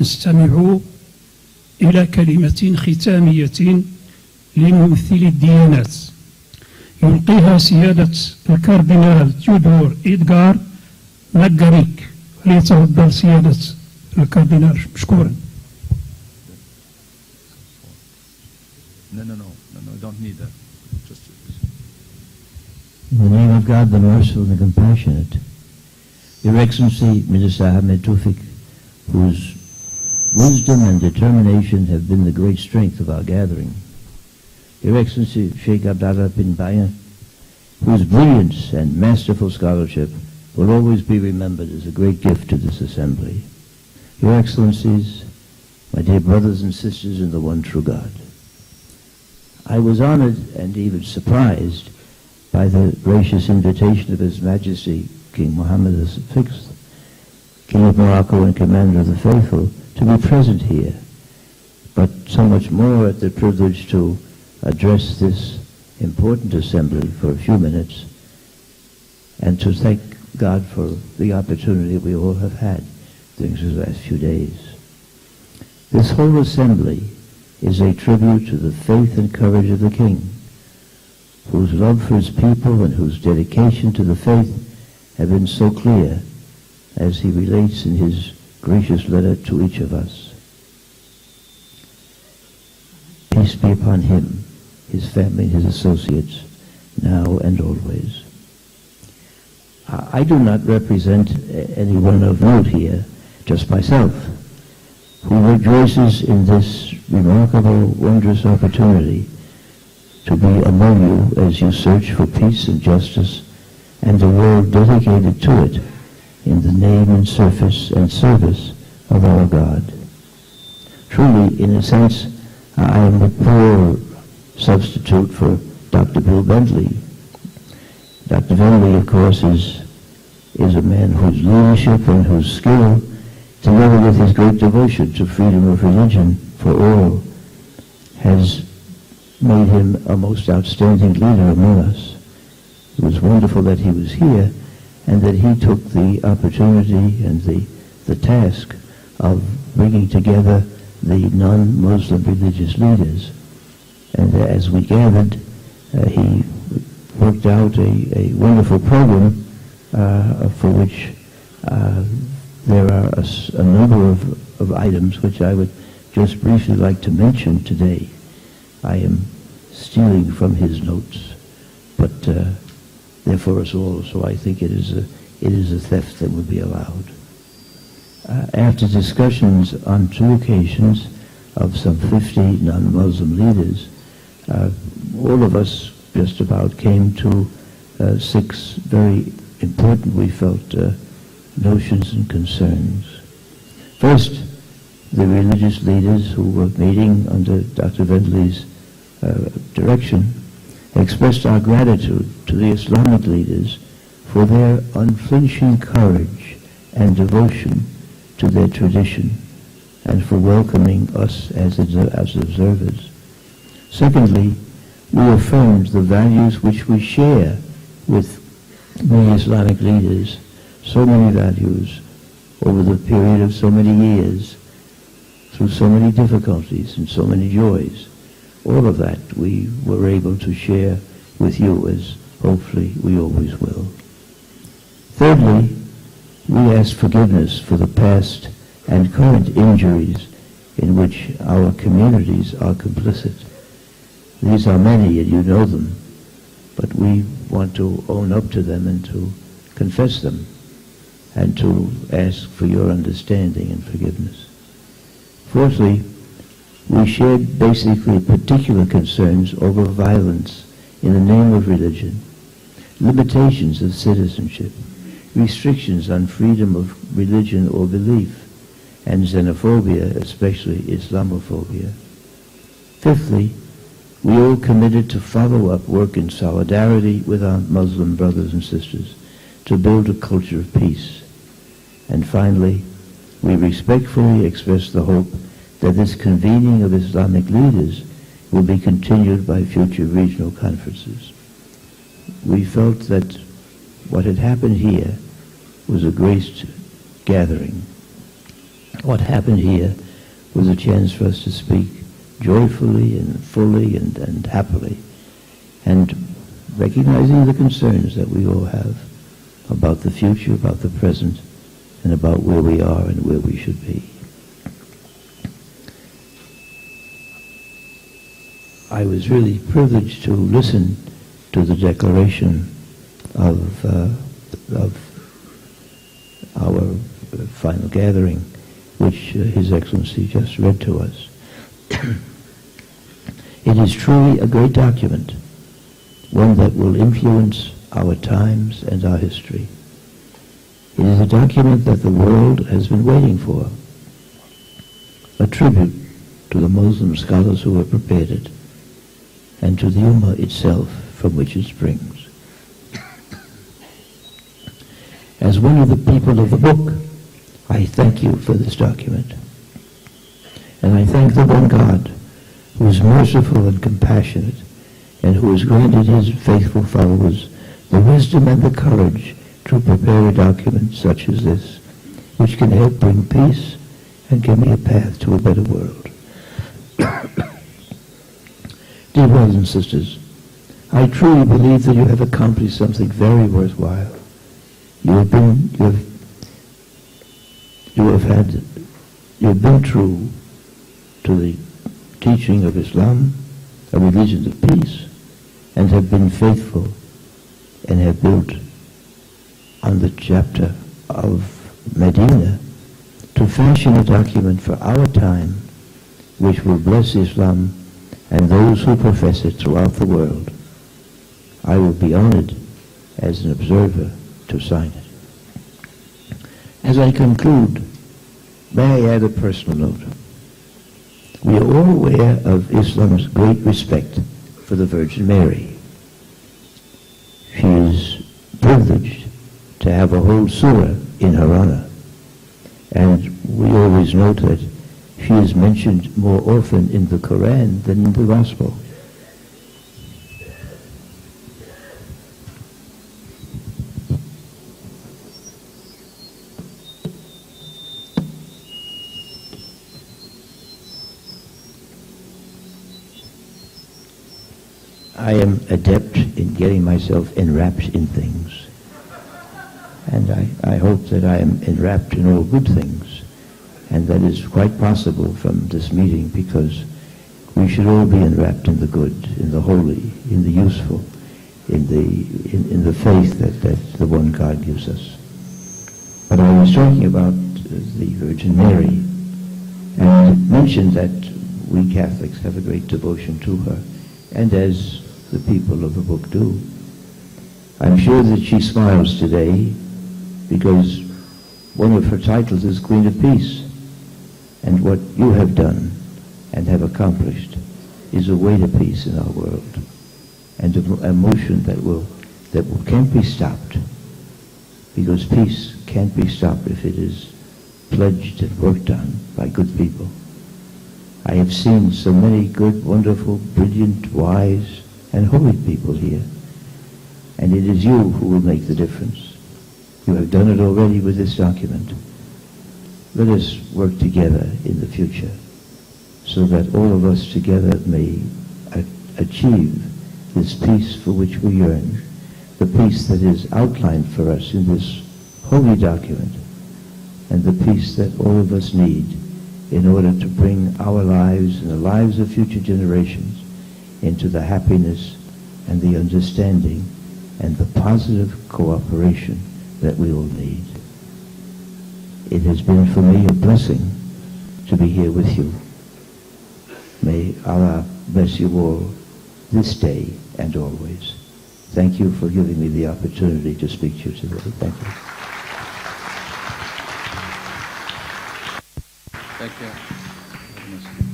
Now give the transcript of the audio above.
نستمع إلى كلمة ختامية لممثلي الديانات يلقيها سيادة الكاردنال تيودور إدكار نجاريك. ليتفضل سيادة الكاردنال مشكورا. No, don't need that. Just... In the name of God, the merciful and the compassionate, Your Excellency, Minister Ahmed Tufik, whose wisdom and determination have been the great strength of our gathering, Your Excellency Sheikh Abdallah bin Bayan, whose brilliance and masterful scholarship will always be remembered as a great gift to this assembly, Your Excellencies, my dear brothers and sisters in the one true God. I was honored and even surprised by the gracious invitation of His Majesty King Mohammed VI, King of Morocco and Commander of the Faithful, to be present here, but so much more at the privilege to address this important assembly for a few minutes and to thank God for the opportunity we all have had during these last few days. This whole assembly is a tribute to the faith and courage of the King, whose love for his people and whose dedication to the faith have been so clear, as he relates in his gracious letter to each of us. Peace be upon him, his family, and his associates, now and always. I do not represent anyone of note here, just myself, who rejoices in this remarkable, wondrous opportunity to be among you as you search for peace and justice and a world dedicated to it in the name and service of our God. Truly, in a sense, I am a poor substitute for Dr. Bill Bentley. Dr. Bentley, of course, is a man whose leadership and whose skill, together with his great devotion to freedom of religion for all, has made him a most outstanding leader among us. It was wonderful that he was here and that he took the opportunity and the task of bringing together the non-Muslim religious leaders. And as we gathered, he worked out a wonderful program for which there are a number of items which I would just briefly like to mention today. I am stealing from his notes, but they're for us all, so I think it is a theft that would be allowed. After discussions on 2 occasions of some 50 non-Muslim leaders, all of us just about came to 6 very important, we felt, notions and concerns. First, the religious leaders who were meeting under Dr. Bentley's direction expressed our gratitude to the Islamic leaders for their unflinching courage and devotion to their tradition and for welcoming us as observers. Secondly, we affirmed the values which we share with the Islamic leaders, so many values over the period of so many years, through so many difficulties and so many joys. All of that we were able to share with you, as hopefully we always will. Thirdly, we ask forgiveness for the past and current injuries in which our communities are complicit. These are many, and you know them, but we want to own up to them and to confess them and to ask for your understanding and forgiveness. Fourthly, we shared basically particular concerns over violence in the name of religion, limitations of citizenship, restrictions on freedom of religion or belief, and xenophobia, especially Islamophobia. Fifthly, we all committed to follow up work in solidarity with our Muslim brothers and sisters to build a culture of peace. And finally, we respectfully express the hope that this convening of Islamic leaders will be continued by future regional conferences. We felt that what had happened here was a graced gathering, What happened here was a chance for us to speak joyfully and fully and happily, and recognizing the concerns that we all have about the future, about the present, and about where we are and where we should be. I was really privileged to listen to the declaration of our final gathering, which His Excellency just read to us. It is truly a great document, one that will influence our times and our history. It is a document that the world has been waiting for, a tribute to the Muslim scholars who have prepared it, and to the Ummah itself from which it springs. As one of the people of the book, I thank you for this document. And I thank the one God who is merciful and compassionate, and who has granted His faithful followers the wisdom and the courage to prepare a document such as this, which can help bring peace and give me a path to a better world. Dear brothers and sisters, I truly believe that you have accomplished something very worthwhile. You have been true to the teaching of Islam, a religion of peace, and have been faithful and have built on the chapter of Medina to fashion a document for our time which will bless Islam and those who profess it throughout the world. I will be honored as an observer to sign it. As I conclude, may I add a personal note. We are all aware of Islam's great respect for the Virgin Mary. She is privileged to have a whole surah in her honor, and we always note that she is mentioned more often in the Quran than in the Gospel. I am adept in getting myself enwrapped in things, and I hope that I am enwrapped in all good things, and that is quite possible from this meeting, because we should all be enwrapped in the good, in the holy, in the useful, in the faith that the one God gives us. But I was talking about the Virgin Mary, and mentioned that we Catholics have a great devotion to her, and as the people of the book do. I'm sure that she smiles today because one of her titles is Queen of Peace, and what you have done and have accomplished is a way to peace in our world, and a motion that can't be stopped, because peace can't be stopped if it is pledged and worked on by good people. I have seen so many good, wonderful, brilliant, wise, and holy people here, and it is you who will make the difference. You have done it already with this document. Let us work together in the future so that all of us together may achieve this peace for which we yearn, the peace that is outlined for us in this holy document, and the peace that all of us need in order to bring our lives and the lives of future generations into the happiness and the understanding and the positive cooperation that we all need. It has been for me a blessing to be here with you. May Allah bless you all this day and always. Thank you for giving me the opportunity to speak to you today. Thank you. Thank you.